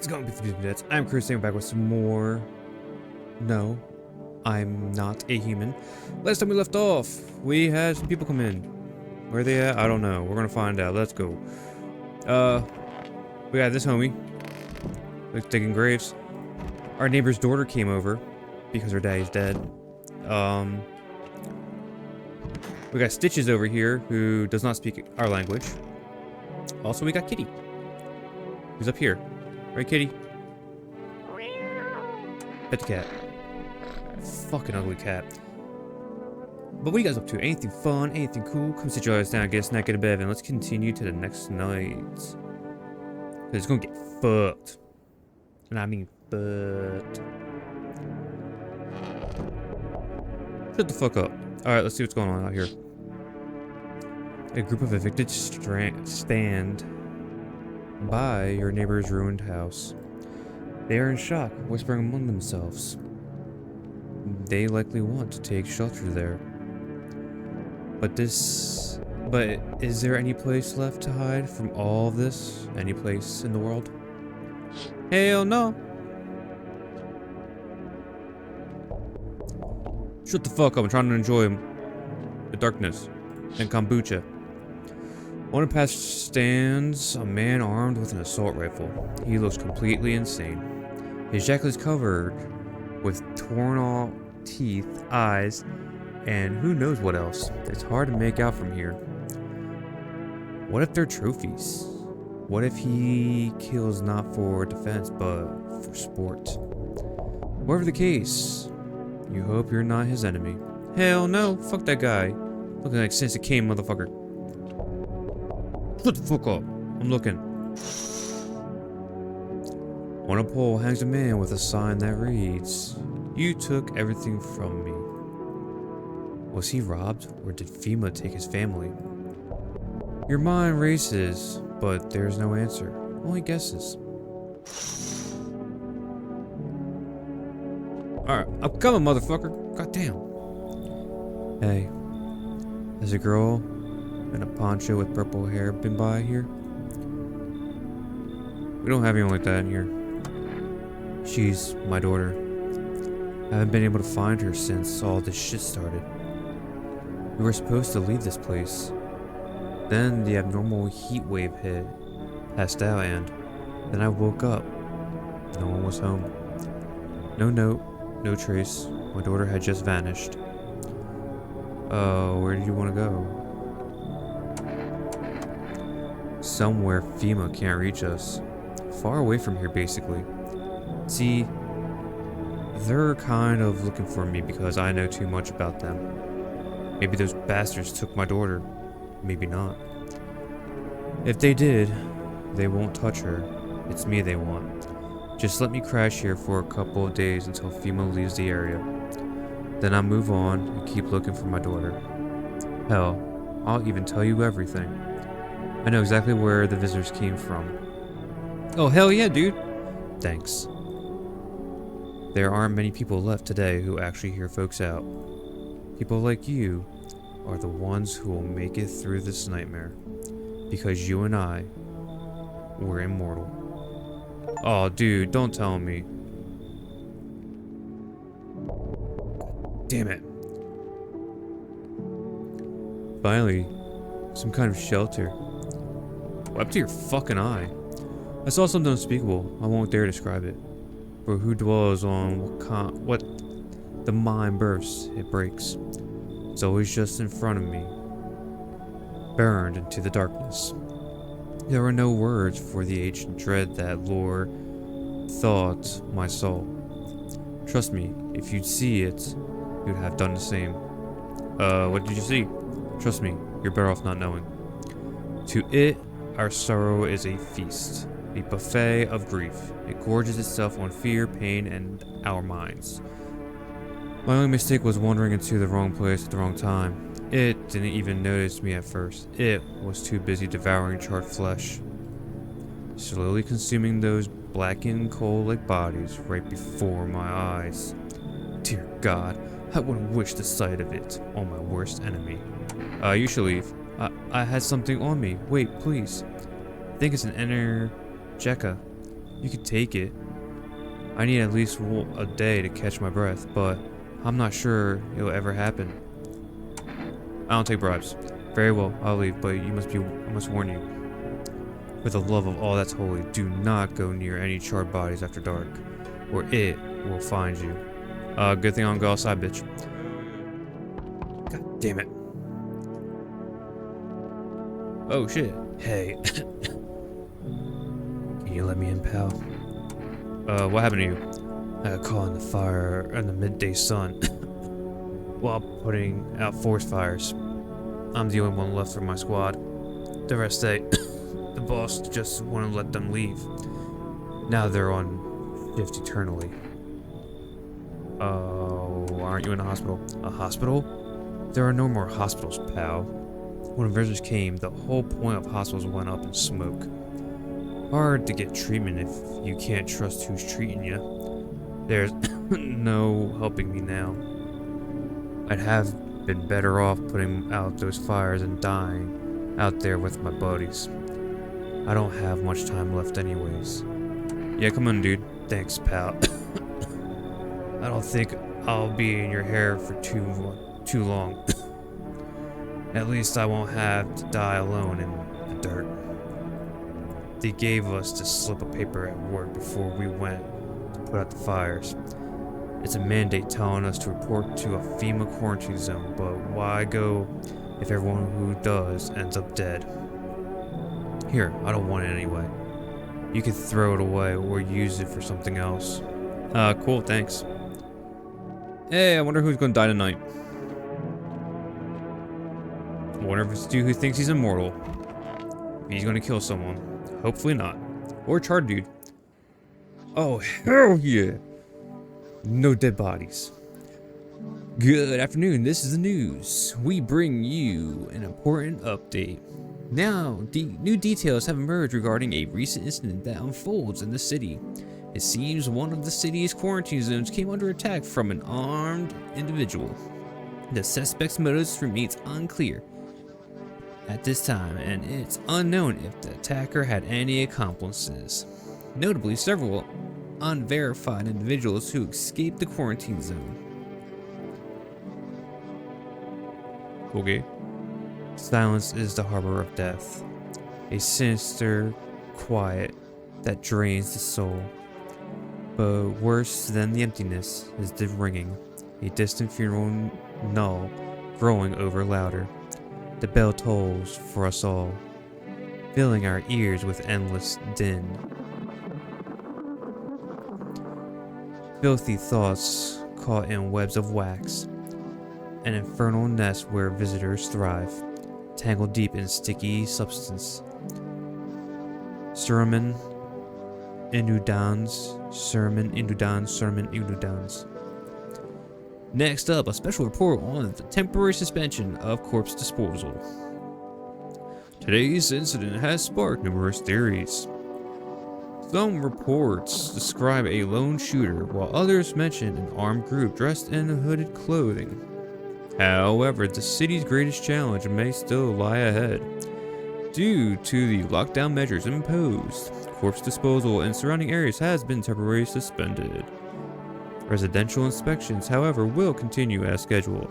It's going to be minutes. I'm Corrosive back with some more. No, I'm not a human. Last time we left off, we had some people come in. Where are they at? I don't know. We're gonna find out. Let's go. We got this homie. Looks digging graves. Our neighbor's daughter came over because her daddy's dead. We got Stitches over here who does not speak our language. Also, we got Kitty. Who's up here? Right, Kitty? Pet the cat. Fucking ugly cat. But what are you guys up to? Anything fun? Anything cool? Come sit your ass down, get a snack, get a bed, and let's continue to the next night. Cause it's gonna get fucked. And I mean fucked. Shut the fuck up. Alright, let's see what's going on out here. A group of evicted stand by your neighbor's ruined house. They are in shock, whispering among themselves. They likely want to take shelter there. But is there any place left to hide from all of this? Any place in the world? Hell no! Shut the fuck up, I'm trying to enjoy the darkness and kombucha. On a path stands a man armed with an assault rifle. He looks completely insane. His jacket is covered with torn off teeth, eyes, and who knows what else. It's hard to make out from here. What if they're trophies? What if he kills not for defense, but for sport? Whatever the case, you hope you're not his enemy. Hell no, fuck that guy. Looking like since it came, motherfucker. Shut the fuck up. I'm looking. On a pole hangs a man with a sign that reads, "You took everything from me." Was he robbed, or did FEMA take his family? Your mind races, but there's no answer. Only guesses. Alright, I'm coming, motherfucker. Goddamn. Hey, has a girl in a poncho with purple hair been by here? We don't have anyone like that in here. She's my daughter. I haven't been able to find her since all this shit started. We were supposed to leave this place. Then the abnormal heat wave hit, passed out, and then I woke up. No one was home. No note, no trace. My daughter had just vanished. Where did you want to go? Somewhere FEMA can't reach us. Far away from here, basically. See, they're kind of looking for me because I know too much about them. Maybe those bastards took my daughter. Maybe not. If they did, they won't touch her. It's me they want. Just let me crash here for a couple of days until FEMA leaves the area. Then I'll move on and keep looking for my daughter. Hell, I'll even tell you everything. I know exactly where the visitors came from. Oh, hell yeah, dude. Thanks. There aren't many people left today who actually hear folks out. People like you are the ones who will make it through this nightmare. Because you and I, we're immortal. Oh, dude, don't tell me. Damn it. Finally, some kind of shelter. Up to your fucking eye. I saw something unspeakable. I won't dare describe it. For who dwells on what the mind bursts, it breaks. It's always just in front of me, burned into the darkness. There were no words for the ancient dread that lure thought my soul. Trust me, if you'd see it, you'd have done the same. What did you see? Trust me, you're better off not knowing. To it, our sorrow is a feast, a buffet of grief. It gorges itself on fear, pain, and our minds. My only mistake was wandering into the wrong place at the wrong time. It didn't even notice me at first. It was too busy devouring charred flesh, slowly consuming those blackened coal-like bodies right before my eyes. Dear God, I wouldn't wish the sight of it on my worst enemy. You should leave. I had something on me. Wait, please. I think it's an energetica. You could take it. I need at least a day to catch my breath, but I'm not sure it'll ever happen. I don't take bribes. Very well, I'll leave, but I must warn you. For the love of all that's holy, do not go near any charred bodies after dark, or it will find you. Good thing I don't go outside, bitch. God damn it. Oh shit. Hey. Can you let me in, pal? What happened to you? I got caught in the fire in the midday sun while putting out forest fires. I'm the only one left from my squad. The rest stay. The boss just wouldn't let them leave. Now they're on shift eternally. Oh, aren't you in a hospital? A hospital? There are no more hospitals, pal. When visitors came, the whole point of hospitals went up in smoke. Hard to get treatment if you can't trust who's treating you. There's no helping me now. I'd have been better off putting out those fires and dying out there with my buddies. I don't have much time left anyways. Yeah, come on, dude. Thanks, pal. I don't think I'll be in your hair for too long. At least I won't have to die alone in the dirt. They gave us this slip of paper at work before we went to put out the fires. It's a mandate telling us to report to a FEMA quarantine zone, but why go if everyone who does ends up dead? Here, I don't want it anyway. You can throw it away or use it for something else. Cool, thanks. Hey, I wonder who's gonna die tonight. I wonder if it's the dude who thinks he's immortal. He's gonna kill someone. Hopefully not. Or charred dude. Oh, hell yeah. No dead bodies. Good afternoon, this is the news. We bring you an important update. Now, new details have emerged regarding a recent incident that unfolds in the city. It seems one of the city's quarantine zones came under attack from an armed individual. The suspect's motives remains unclear at this time, and it's unknown if the attacker had any accomplices. Notably, several unverified individuals who escaped the quarantine zone. Okay. Silence is the harbor of death, a sinister quiet that drains the soul. But worse than the emptiness is the ringing, a distant funeral knell growing over louder. The bell tolls for us all, filling our ears with endless din. Filthy thoughts caught in webs of wax, an infernal nest where visitors thrive, tangled deep in sticky substance. Sermon inudans. Next up, a special report on the temporary suspension of corpse disposal. Today's incident has sparked numerous theories. Some reports describe a lone shooter, while others mention an armed group dressed in hooded clothing. However, the city's greatest challenge may still lie ahead. Due to the lockdown measures imposed, corpse disposal in surrounding areas has been temporarily suspended. Residential inspections, however, will continue as scheduled.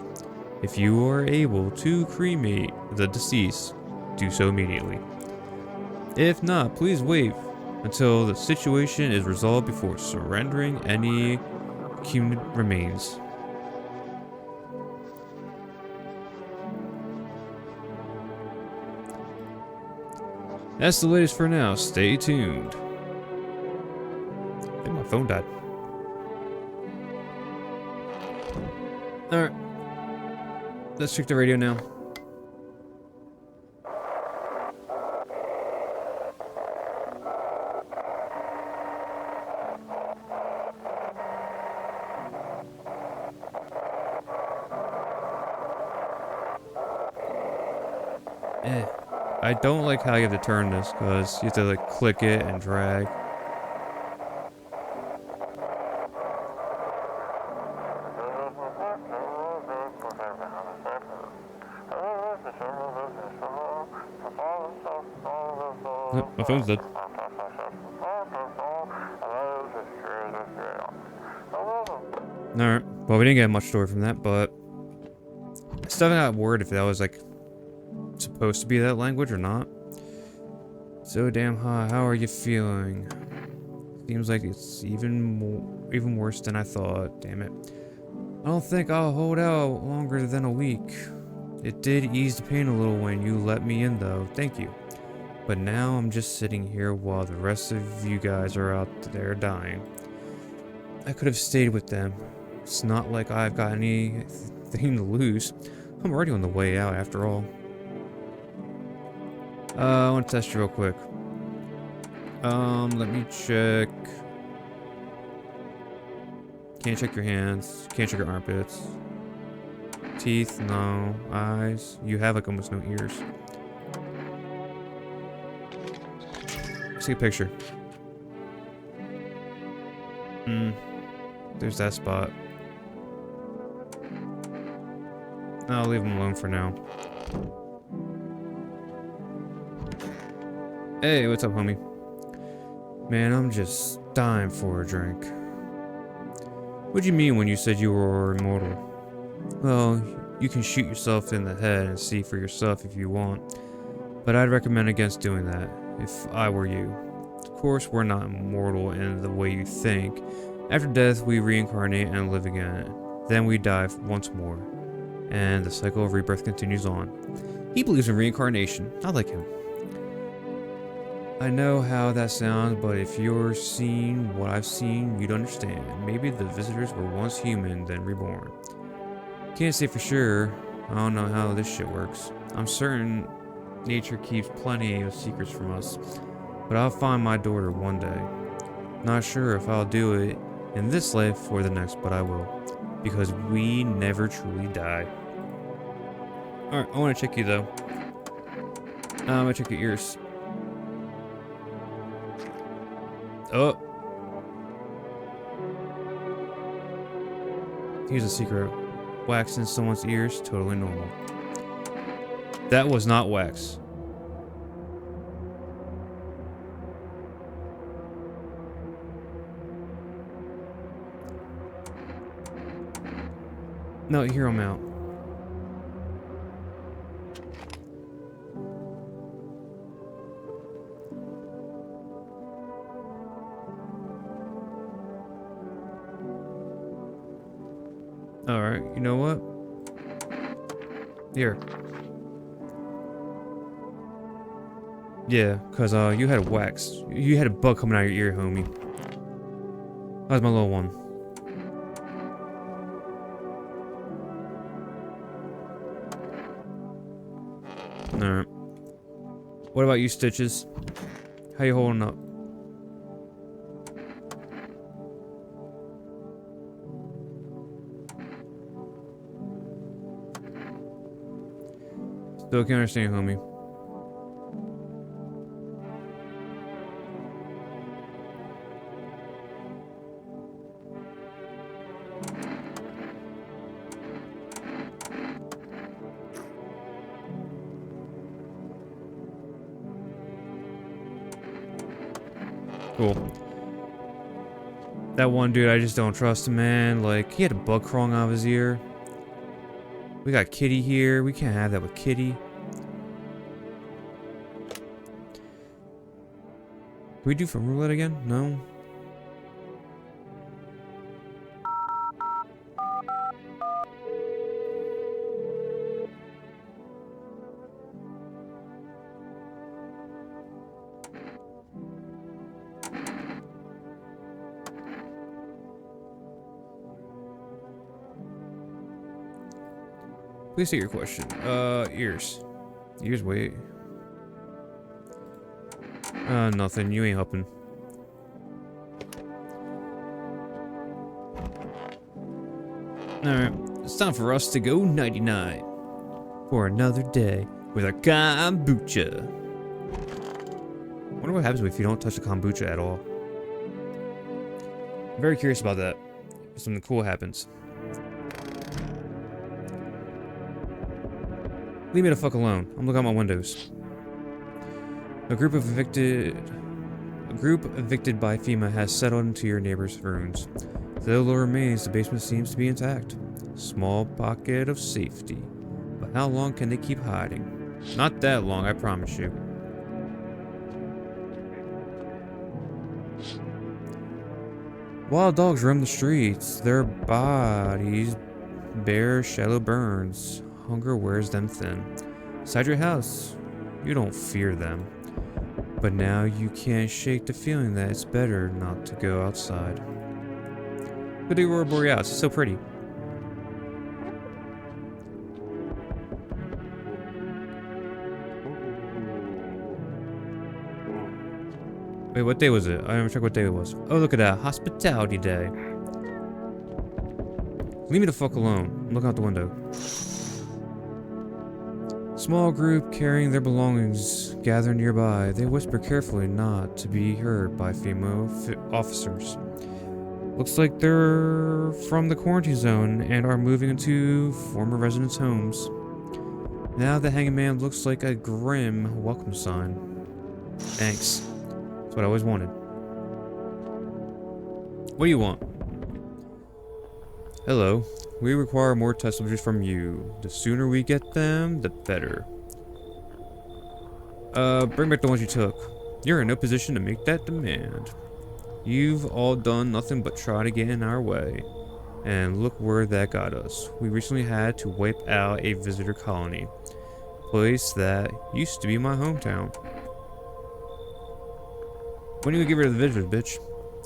If you are able to cremate the deceased, do so immediately. If not, please wait until the situation is resolved before surrendering any human remains. That's the latest for now. Stay tuned. I think my phone died. Alright. Let's check the radio now. I don't like how you have to turn this, because you have to like click it and drag. Nope, my phone's dead. Alright. Well, we didn't get much story from that, but I still haven't got word if that was, like, supposed to be that language or not. So damn hot. How are you feeling? Seems like it's even worse than I thought. Damn it. I don't think I'll hold out longer than a week. It did ease the pain a little when you let me in, though. Thank you. But now I'm just sitting here while the rest of you guys are out there dying. I could have stayed with them. It's not like I've got anything to lose. I'm already on the way out, after all. I want to test you real quick. Let me check. Can't check your hands. Can't check your armpits. Teeth, no. Eyes. You have like almost no ears. Let's take a picture. There's that spot. I'll leave him alone for now. Hey, what's up, homie? Man, I'm just dying for a drink. What'd you mean when you said you were immortal? Well, you can shoot yourself in the head and see for yourself if you want, but I'd recommend against doing that if I were you. Of course, we're not immortal in the way you think. After death, we reincarnate and live again. Then we die once more, and the cycle of rebirth continues on. He believes in reincarnation. I like him. I know how that sounds, but if you're seeing what I've seen, you'd understand. Maybe the visitors were once human, then reborn. Can't say for sure. I don't know how this shit works. I'm certain nature keeps plenty of secrets from us, but I'll find my daughter one day. Not sure if I'll do it in this life or the next, but I will. Because we never truly die. Alright, I want to check you though. I'm gonna check your ears. Oh. Here's a secret. Wax in someone's ears, totally normal. That was not wax. No, hear him out. Alright, you know what? Here. Yeah, cause you had a wax. You had a bug coming out of your ear, homie. That was my little one. Alright. What about you, Stitches? How you holding up? Still can't understand, homie. Cool. That one dude, I just don't trust him, man. Like, he had a bug crawling out of his ear. We got Kitty here. We can't have that with Kitty. Can we do phone roulette again? No. Please state your question. Ears. Ears, wait. Nothing. You ain't helping. Alright. It's time for us to go 99. For another day with a kombucha. I wonder what happens if you don't touch the kombucha at all. I'm very curious about that. If something cool happens. Leave me the fuck alone. I'm looking at my windows. A group evicted by FEMA has settled into your neighbor's ruins. The little remains, the basement seems to be intact. Small pocket of safety. But how long can they keep hiding? Not that long, I promise you. Wild dogs roam the streets, their bodies bear shallow burns. Hunger wears them thin. Inside your house, you don't fear them. But now you can't shake the feeling that it's better not to go outside. Look at the Aurora Borealis, it's so pretty. Wait, what day was it? I haven't checked what day it was. Oh, look at that. Hospitality Day. Leave me the fuck alone. I'm looking out the window. Small group carrying their belongings gather nearby. They whisper carefully not to be heard by female officers. Looks like they're from the quarantine zone and are moving into former residents' homes. Now the hanging man looks like a grim welcome sign. Thanks. That's what I always wanted. What do you want? Hello. We require more test subjects from you. The sooner we get them, the better. Bring back the ones you took. You're in no position to make that demand. You've all done nothing but try to get in our way. And look where that got us. We recently had to wipe out a visitor colony. Place that used to be my hometown. When are you gonna get rid of the visitors, bitch?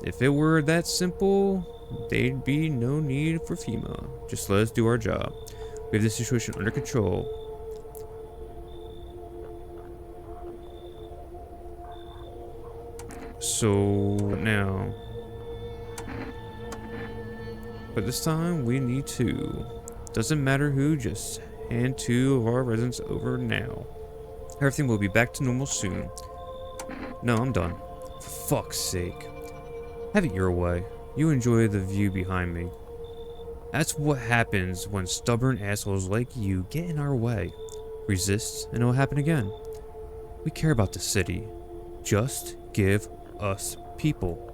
If it were that simple, there'd be no need for FEMA. Just let us do our job. We have this situation under control. So now, but this time we need two. Doesn't matter who, just hand two of our residents over now. Everything will be back to normal soon. No, I'm done. For fuck's sake. Have it your way. You enjoy the view behind me. That's what happens when stubborn assholes like you get in our way. Resist, and it'll happen again. We care about the city. Just give us people.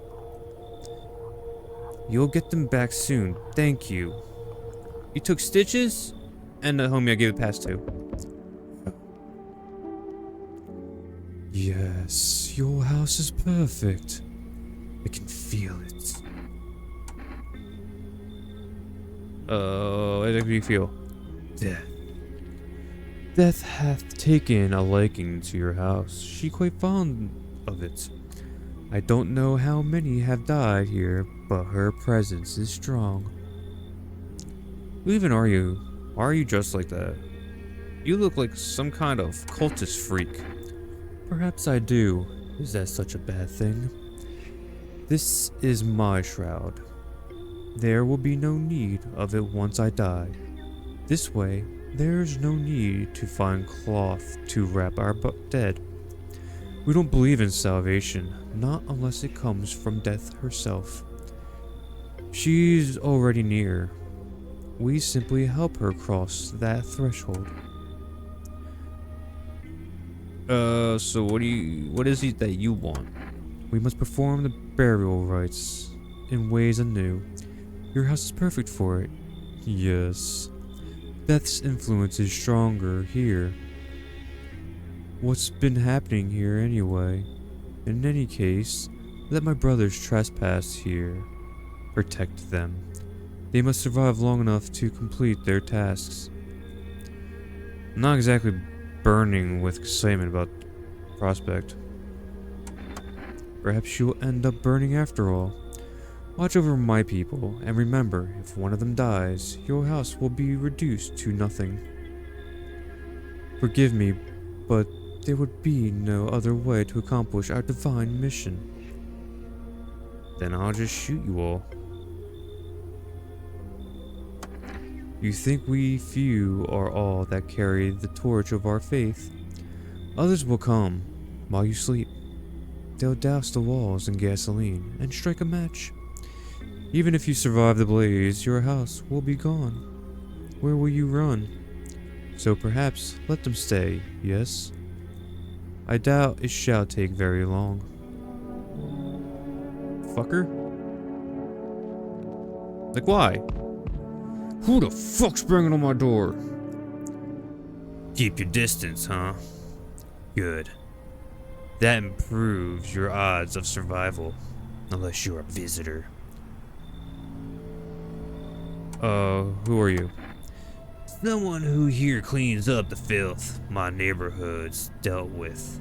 You'll get them back soon. Thank you. You took stitches? And the homie I gave it past to. Yes, your house is perfect. I can feel it. How do you feel? Death. Death hath taken a liking to your house. She quite fond of it. I don't know how many have died here, but her presence is strong. Who even are you? Why are you dressed like that? You look like some kind of cultist freak. Perhaps I do. Is that such a bad thing? This is my shroud. There will be no need of it once I die. This way, there's no need to find cloth to wrap our dead. We don't believe in salvation, not unless it comes from death herself. She's already near. We simply help her cross that threshold. So what is it that you want? We must perform the burial rites in ways anew. Your house is perfect for it. Yes. Death's influence is stronger here. What's been happening here anyway? In any case, let my brothers trespass here. Protect them. They must survive long enough to complete their tasks. I'm not exactly burning with excitement about the prospect. Perhaps you'll end up burning after all. Watch over my people, and remember, if one of them dies, your house will be reduced to nothing. Forgive me, but there would be no other way to accomplish our divine mission. Then I'll just shoot you all. You think we few are all that carry the torch of our faith? Others will come while you sleep. They'll douse the walls in gasoline and strike a match. Even if you survive the blaze, your house will be gone. Where will you run? So perhaps let them stay, yes? I doubt it shall take very long. Fucker? Like, why? Who the fuck's banging on my door? Keep your distance, huh? Good. That improves your odds of survival, unless you're a visitor. Who are you? Someone who here cleans up the filth my neighborhood's dealt with.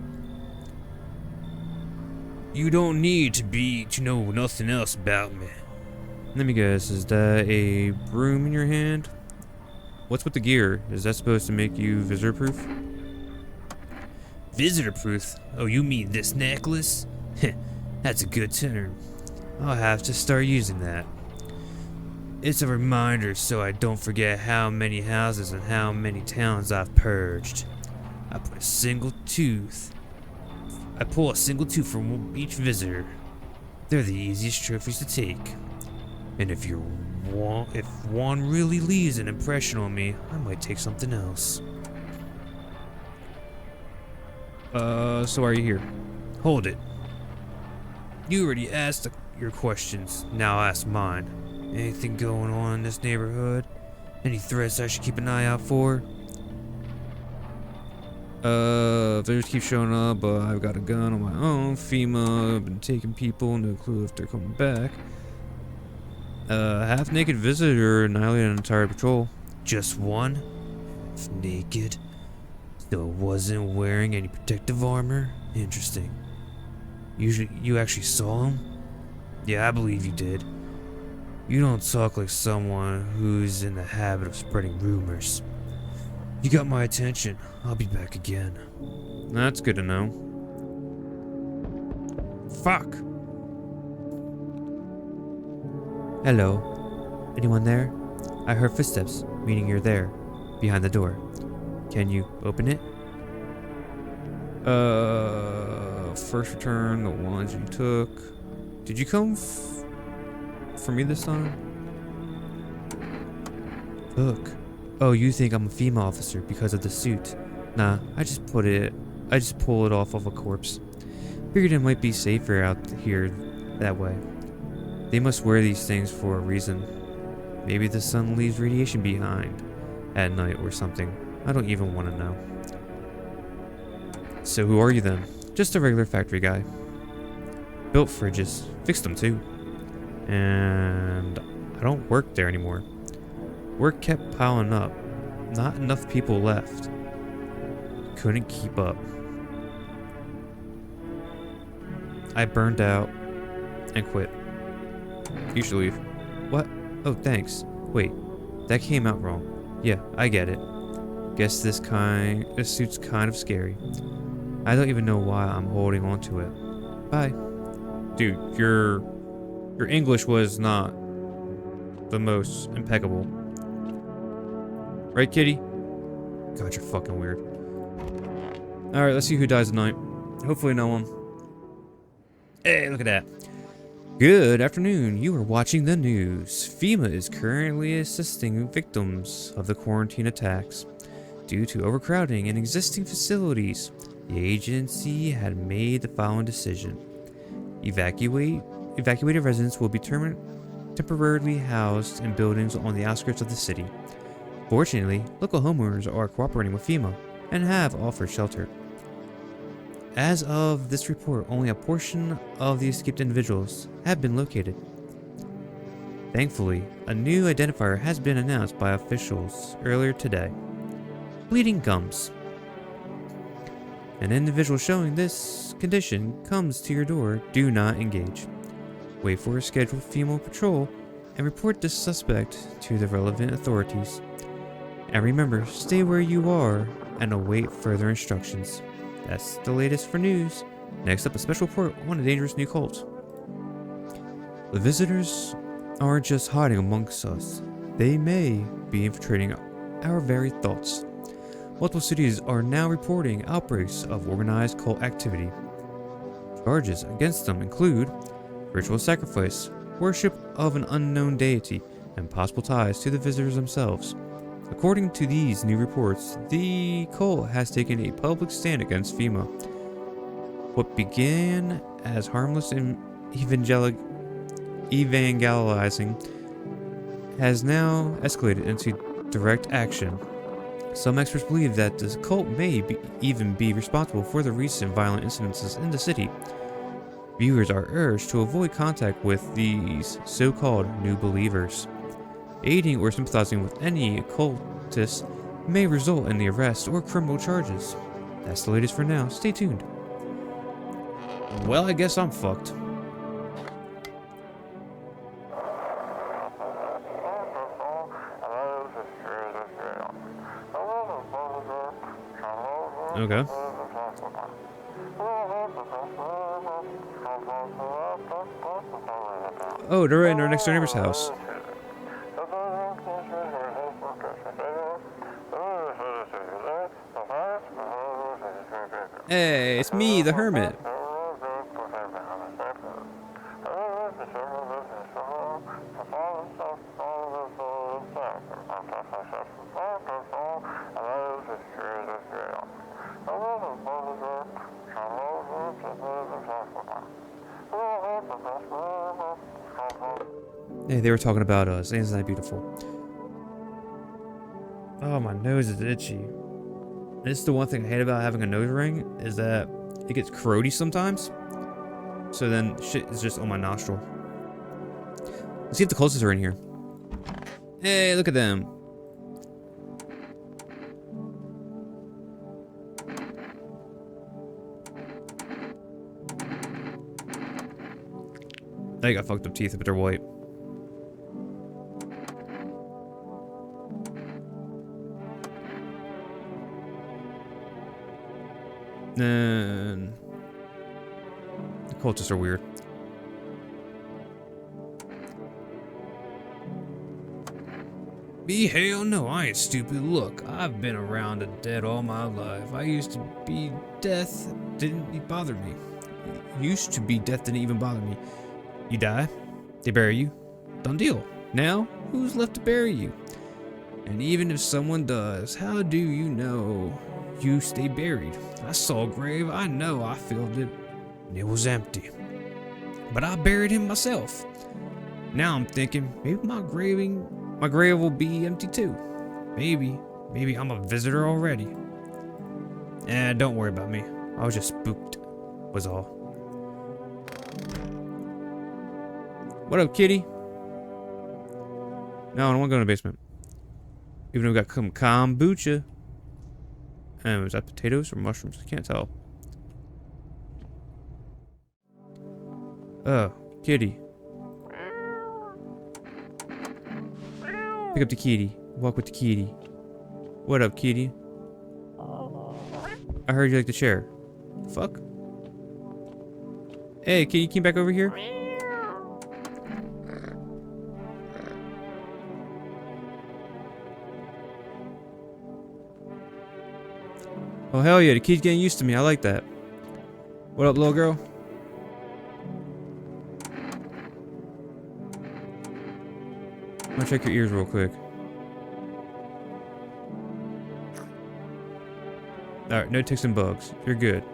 You don't need to know nothing else about me. Let me guess, is that a broom in your hand? What's with the gear? Is that supposed to make you visitor-proof? Visitor-proof? Oh, you mean this necklace? That's a good term. I'll have to start using that. It's a reminder so I don't forget how many houses and how many towns I've purged. I pull a single tooth from each visitor. They're the easiest trophies to take. And if one really leaves an impression on me, I might take something else. So are you here? Hold it. You already asked your questions, now I'll ask mine. Anything going on in this neighborhood? Any threats I should keep an eye out for? Visitors keep showing up, but I've got a gun on my own. FEMA, I've been taking people, no clue if they're coming back. Half-naked visitor annihilated an entire patrol. Just one? Half-naked? So it wasn't wearing any protective armor? Interesting. You actually saw him? Yeah, I believe you did. You don't talk like someone who's in the habit of spreading rumors. You got my attention. I'll be back again. That's good to know. Fuck! Hello? Anyone there? I heard footsteps, meaning you're there, behind the door. Can you open it? First return the ones you took. Did you come for me this time? Look. Oh, you think I'm a female officer because of the suit? Nah, I just pull it off of a corpse. Figured it might be safer out here that way. They must wear these things for a reason. Maybe the sun leaves radiation behind at night or something. I don't even want to know. So who are you then? Just a regular factory guy. Built fridges. Fixed them too. And I don't work there anymore. Work kept piling up. Not enough people left. Couldn't keep up. I burned out and quit. You should leave. What? Oh, thanks. Wait, that came out wrong. Yeah, I get it. Guess this suit's kind of scary. I don't even know why I'm holding on to it. Bye. Dude, your English was not the most impeccable. Right, kitty? God, you're fucking weird. Alright, let's see who dies tonight. Hopefully no one. Hey, look at that. Good afternoon. You are watching the news. FEMA is currently assisting victims of the quarantine attacks. Due to overcrowding in existing facilities, the agency had made the following decision. Evacuated residents will be temporarily housed in buildings on the outskirts of the city. Fortunately, local homeowners are cooperating with FEMA and have offered shelter. As of this report, only a portion of the escaped individuals have been located. Thankfully, a new identifier has been announced by officials earlier today. Bleeding gums. An individual showing this condition comes to your door, do not engage. Wait for a scheduled FEMA patrol and report the suspect to the relevant authorities. And remember, stay where you are and await further instructions. That's the latest for news. Next up, a special report on a dangerous new cult. The visitors aren't just hiding amongst us. They may be infiltrating our very thoughts. Multiple cities are now reporting outbreaks of organized cult activity. Charges against them include ritual sacrifice, worship of an unknown deity, and possible ties to the visitors themselves. According to these new reports, the cult has taken a public stand against FEMA. What began as harmless evangelizing has now escalated into direct action. Some experts believe that the cult may even be responsible for the recent violent incidences in the city. Viewers are urged to avoid contact with these so-called new believers. Aiding or sympathizing with any cultists may result in the arrest or criminal charges. That's the latest for now. Stay tuned. Well, I guess I'm fucked. Okay. Oh, they're right in our next door neighbor's house. Hey, it's me, the hermit. Hey, they were talking about us. Isn't that beautiful? Oh, my nose is itchy. This is the one thing I hate about having a nose ring, is that it gets corrody sometimes. So then shit is just on my nostril. Let's see if the cultists are in here. Hey, look at them. They got fucked up teeth, but they're white. And the cultists are weird. Me? Hell no, I ain't stupid. Look, I've been around the dead all my life. I used to be death, didn't bother me. Used to be death, didn't even bother me. You die, they bury you. Done deal. Now, who's left to bury you? And even if someone does, how do you know you stay buried? I saw a grave, I know I filled it, and it was empty. But I buried him myself. Now I'm thinking, maybe my grave will be empty too. Maybe I'm a visitor already. Don't worry about me. I was just spooked, was all. What up, kitty? No, I don't want to go in the basement. Even though we got some kombucha. Was that potatoes or mushrooms? I can't tell. Oh, kitty. Pick up the kitty. Walk with the kitty. What up, kitty? I heard you like the chair. Fuck. Hey, kitty, came back over here? Oh, hell yeah, the kid's getting used to me. I like that. What up, little girl? I'm gonna check your ears real quick. Alright, no ticks and bugs. You're good.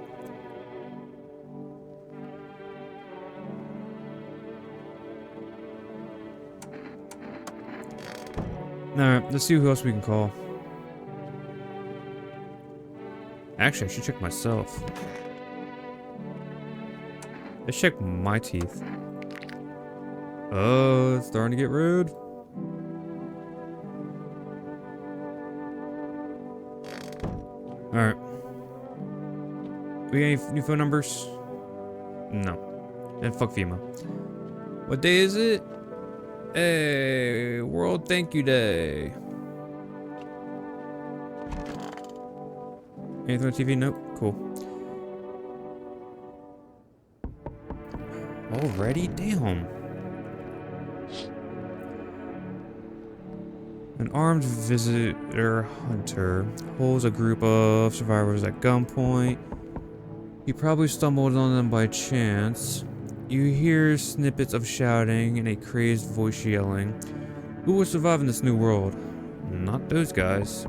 Alright, let's see who else we can call. Actually, I should check myself. Let's check my teeth. Oh, it's starting to get rude. Alright. We got any new phone numbers? No. And fuck FEMA. What day is it? Hey, World Thank You Day. Anything on TV? Nope. Cool. Already? Damn. An armed visitor hunter holds a group of survivors at gunpoint. He probably stumbled on them by chance. You hear snippets of shouting and a crazed voice yelling. Who will survive in this new world? Not those guys.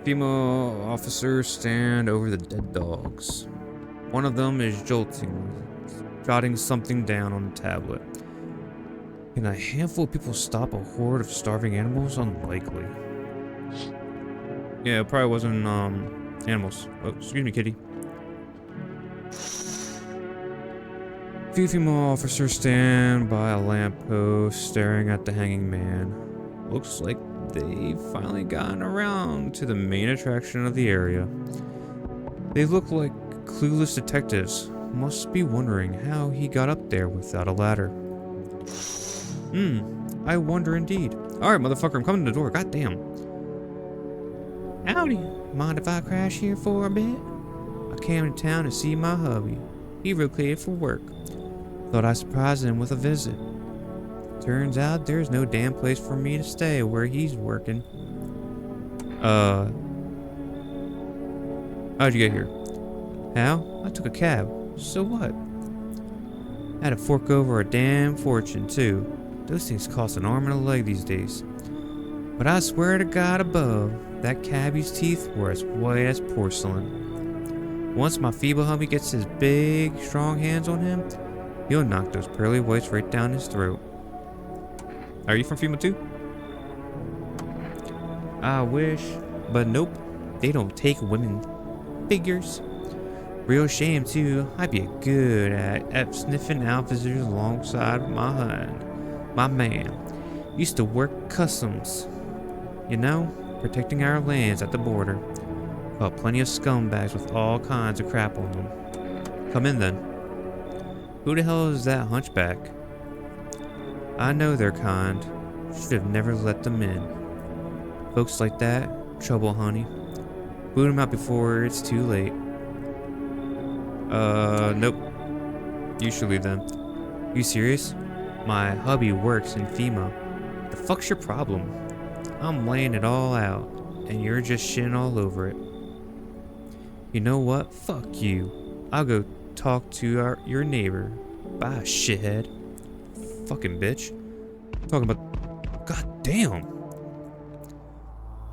Female officers stand over the dead dogs. One of them is jotting something down on the tablet. Can a handful of people stop a horde of starving animals? Unlikely. Yeah, it probably wasn't, animals. Oh, excuse me, kitty. Few female officers stand by a lamppost staring at the hanging man. Looks like they've finally gotten around to the main attraction of the area. They look like clueless detectives. Must be wondering how he got up there without a ladder. I wonder indeed. Alright, motherfucker, I'm coming to the door. Goddamn. Howdy. Mind if I crash here for a bit? I came to town to see my hubby. He relocated for work. Thought I'd surprise him with a visit. Turns out there's no damn place for me to stay where he's working. How'd you get here? How? I took a cab. So what? Had to fork over a damn fortune, too. Those things cost an arm and a leg these days. But I swear to God above, that cabbie's teeth were as white as porcelain. Once my feeble hubby gets his big, strong hands on him, he'll knock those pearly whites right down his throat. Are you from FEMA too? I wish, but nope. They don't take women. Figures. Real shame too. I'd be good at sniffing out visitors alongside my man. Used to work customs. You know, protecting our lands at the border. Caught plenty of scumbags with all kinds of crap on them. Come in then. Who the hell is that hunchback? I know their kind. Should have never let them in. Folks like that, trouble, honey. Boot them out before it's too late. Nope. You should leave then. You serious? My hubby works in FEMA. The fuck's your problem? I'm laying it all out, and you're just shitting all over it. You know what? Fuck you. I'll go talk to your neighbor. Bye, shithead. Fucking bitch. Talking about... God damn.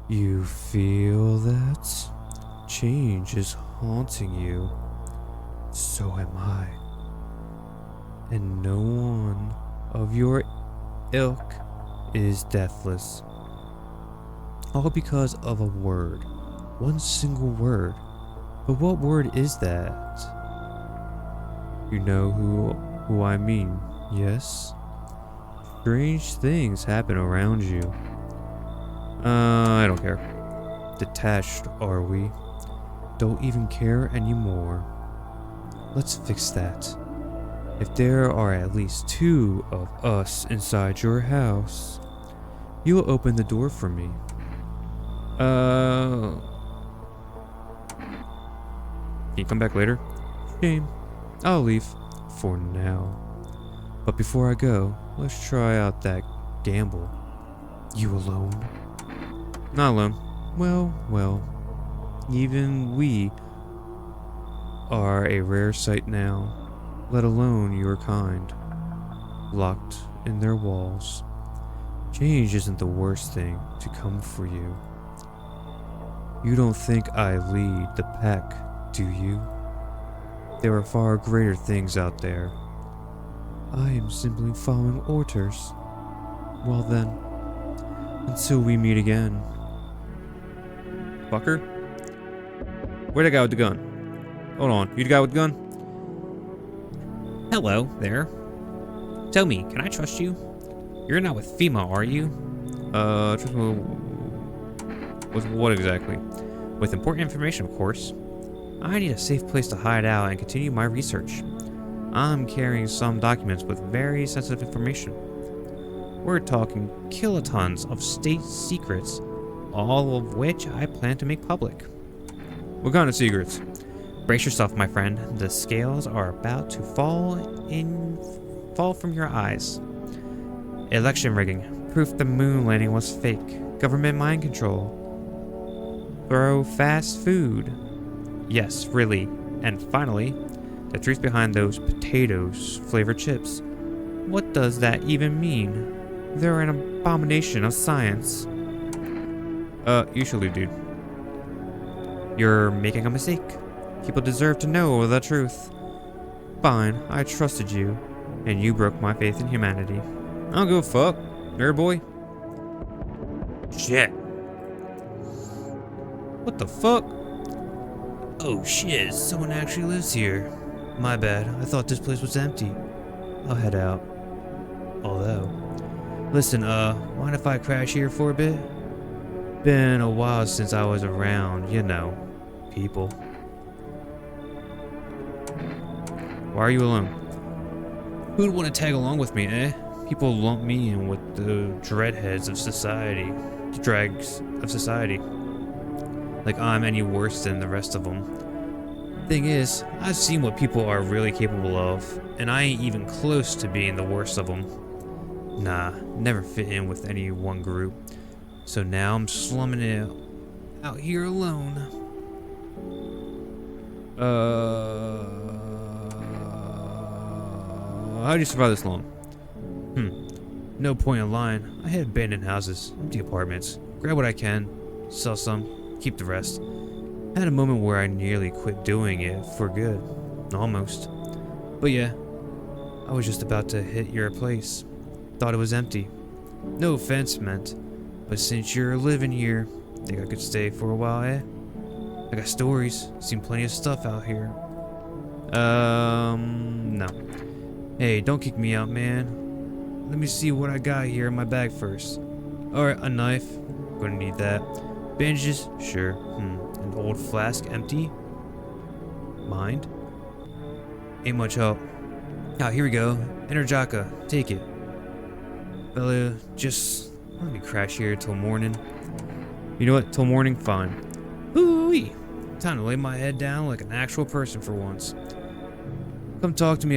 You feel that? Change is haunting you. So am I. And no one of your ilk is deathless. All because of a word. One single word. But what word is that? You know who I mean, yes? Strange things happen around you. I don't care. Detached, are we? Don't even care anymore. Let's fix that. If there are at least 2 of us inside your house, you will open the door for me. Can you come back later? Shame. I'll leave. For now. But before I go, let's try out that gamble. You alone? Not alone. Well. Even we are a rare sight now, let alone your kind. Locked in their walls. Change isn't the worst thing to come for you. You don't think I lead the pack, do you? There are far greater things out there. I am simply following orders. Well then, until we meet again. Fucker? Where'd the guy with the gun? Hold on, you the guy with the gun? Hello there. Tell me, can I trust you? You're not with FEMA, are you? Trust me with what exactly? With important information, of course. I need a safe place to hide out and continue my research. I'm carrying some documents with very sensitive information. We're talking kilotons of state secrets, all of which I plan to make public. What kind of secrets? Brace yourself, my friend. The scales are about to fall from your eyes. Election rigging. Proof the moon landing was fake. Government mind control. Throw fast food. Yes, really. And finally, the truth behind those potatoes flavored chips. What does that even mean? They're an abomination of science. You should leave, dude. You're making a mistake. People deserve to know the truth. Fine, I trusted you, and you broke my faith in humanity. I don't give a fuck, nerd boy. Shit. What the fuck? Oh shit, someone actually lives here. My bad, I thought this place was empty. I'll head out. Although, listen, mind if I crash here for a bit? Been a while since I was around, you know, people. Why are you alone? Who'd want to tag along with me, eh? People lump me in with the dreadheads of society. The dregs of society. Like I'm any worse than the rest of them. Thing is, I've seen what people are really capable of, and I ain't even close to being the worst of them. Nah, never fit in with any one group. So now I'm slumming it out here alone. How'd you survive this long? No point in lying. I hit abandoned houses, empty apartments. Grab what I can, sell some, keep the rest. I had a moment where I nearly quit doing it for good. Almost. But yeah, I was just about to hit your place. Thought it was empty. No offense meant, but since you're living here, think I could stay for a while, eh? I got stories, seen plenty of stuff out here. No. Hey, don't kick me out, man. Let me see what I got here in my bag first. Alright, a knife. Gonna need that. Bandages? Sure. An old flask empty? Mind? Ain't much help. Ah, here we go. Energica. Take it. Fella, just let me crash here till morning. You know what? Till morning? Fine. Hoo-wee! Time to lay my head down like an actual person for once. Come talk to me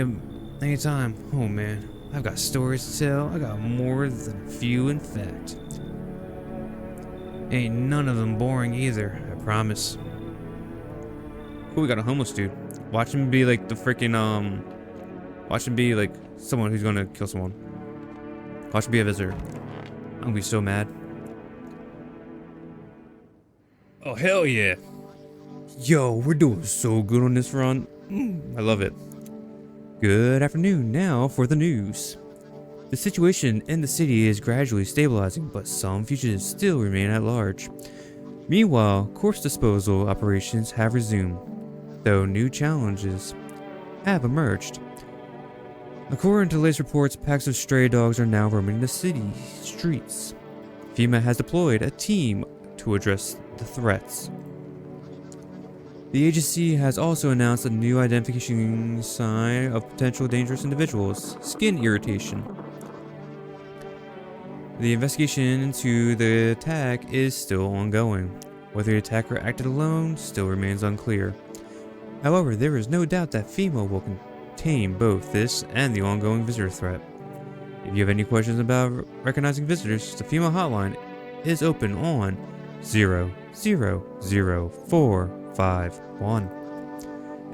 anytime. Oh man, I've got stories to tell. I got more than a few, in fact. Ain't none of them boring either, I promise. Cool, we got a homeless dude. Watch him be like the freaking, watch him be like someone who's gonna kill someone. Watch him be a visitor. I'm gonna be so mad. Oh, hell yeah. Yo, we're doing so good on this run. I love it. Good afternoon. Now for the news. The situation in the city is gradually stabilizing, but some fugitives still remain at large. Meanwhile, corpse disposal operations have resumed, though new challenges have emerged. According to latest reports, packs of stray dogs are now roaming the city streets. FEMA has deployed a team to address the threats. The agency has also announced a new identification sign of potential dangerous individuals: skin irritation. The investigation into the attack is still ongoing. Whether the attacker acted alone still remains unclear. However, there is no doubt that FEMA will contain both this and the ongoing visitor threat. If you have any questions about recognizing visitors, the FEMA hotline is open on 0000451.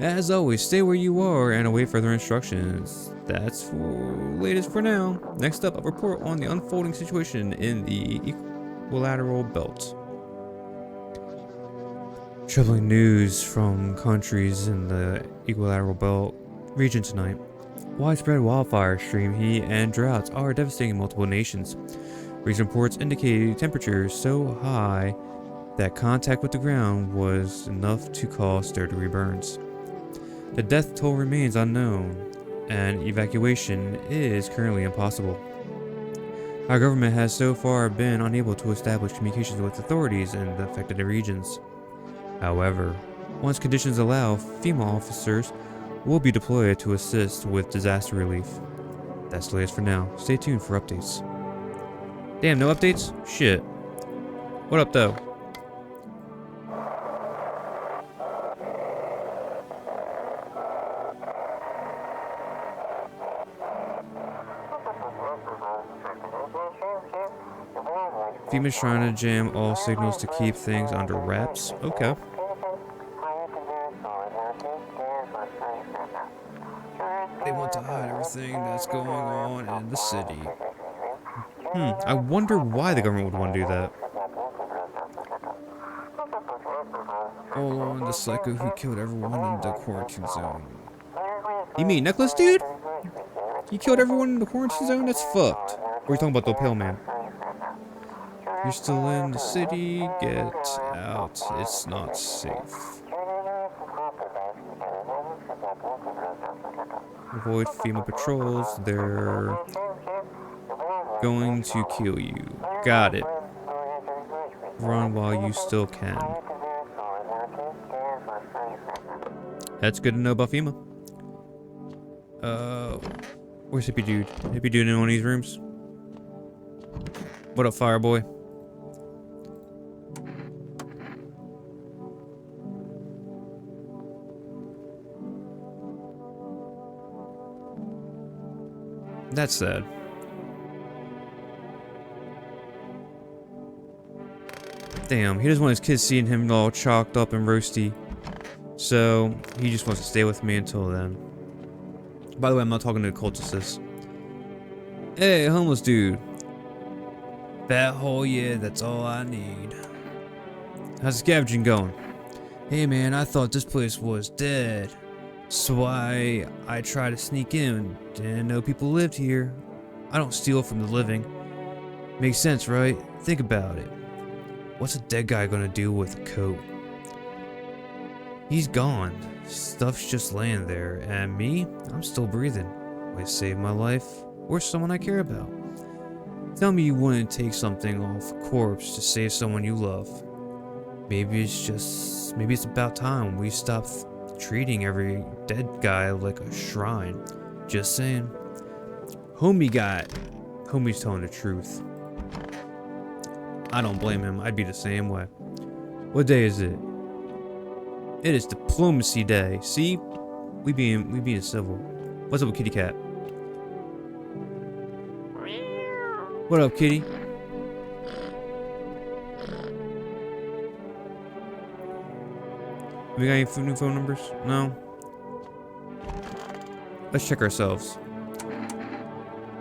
As always, stay where you are and await further instructions. That's for latest for now. Next up, a report on the unfolding situation in the equilateral belt. Troubling news from countries in the equilateral belt region tonight. Widespread wildfire, extreme heat, and droughts are devastating multiple nations. Recent reports indicate temperatures so high that contact with the ground was enough to cause third-degree burns. The death toll remains unknown, and evacuation is currently impossible. Our government has so far been unable to establish communications with authorities in the affected regions. However, once conditions allow, FEMA officers will be deployed to assist with disaster relief. That's the latest for now. Stay tuned for updates. Damn, no updates? Shit. What up, though? FEMA's trying to jam all signals to keep things under wraps. Okay. They want to hide everything that's going on in the city. I wonder why the government would want to do that. All on the psycho who killed everyone in the quarantine zone. You mean Necklace Dude? He killed everyone in the quarantine zone? That's fucked. Or are you talking about the pale man? You're still in the city. Get out. It's not safe. Avoid FEMA patrols. They're going to kill you. Got it. Run while you still can. That's good to know about FEMA. Where's Hippie Dude? Hippie Dude in one of these rooms? What up, Fireboy? That's sad. Damn, he doesn't want his kids seeing him all chalked up and roasty. So, he just wants to stay with me until then. By the way, I'm not talking to the cultists. Hey, homeless dude. Fat hole, yeah, that's all I need. How's the scavenging going? Hey man, I thought this place was dead. So I tried to sneak in. Didn't know people lived here. I don't steal from the living. Makes sense, right? Think about it. What's a dead guy gonna do with a coat? He's gone. Stuff's just laying there. And me? I'm still breathing. Might save my life. Or someone I care about. Tell me you wouldn't take something off a corpse to save someone you love. Maybe it's about time we stop treating every dead guy like a shrine. Just saying. Homie's telling the truth. I don't blame him. I'd be the same way. What day is it? It is Diplomacy Day. See? We being civil. What's up with Kitty Cat? What up, Kitty? We got any new phone numbers? No? Let's check ourselves.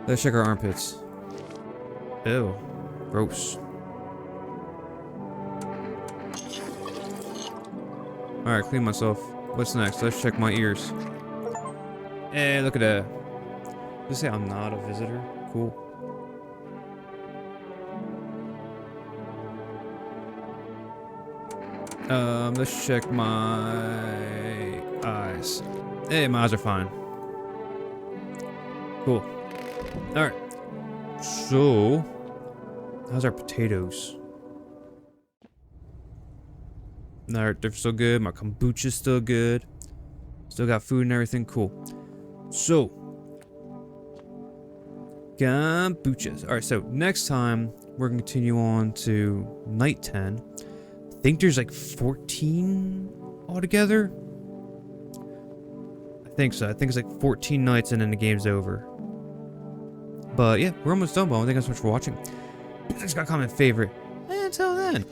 Let's check our armpits. Ew. Gross. Alright, clean myself. What's next? Let's check my ears. Hey, look at that. Did you say I'm not a visitor? Cool. Let's check my eyes. Hey, my eyes are fine. Cool. Alright. So, how's our potatoes? Alright, they're still good. My kombucha's still good. Still got food and everything. Cool. So, kombuchas. Alright, so next time we're going to continue on to night 10. I think there's like 14 altogether. I think so. I think it's like 14 nights and then the game's over. But yeah, we're almost done, but I thank you guys so much for watching. Thanks, comment, favorite. And until then,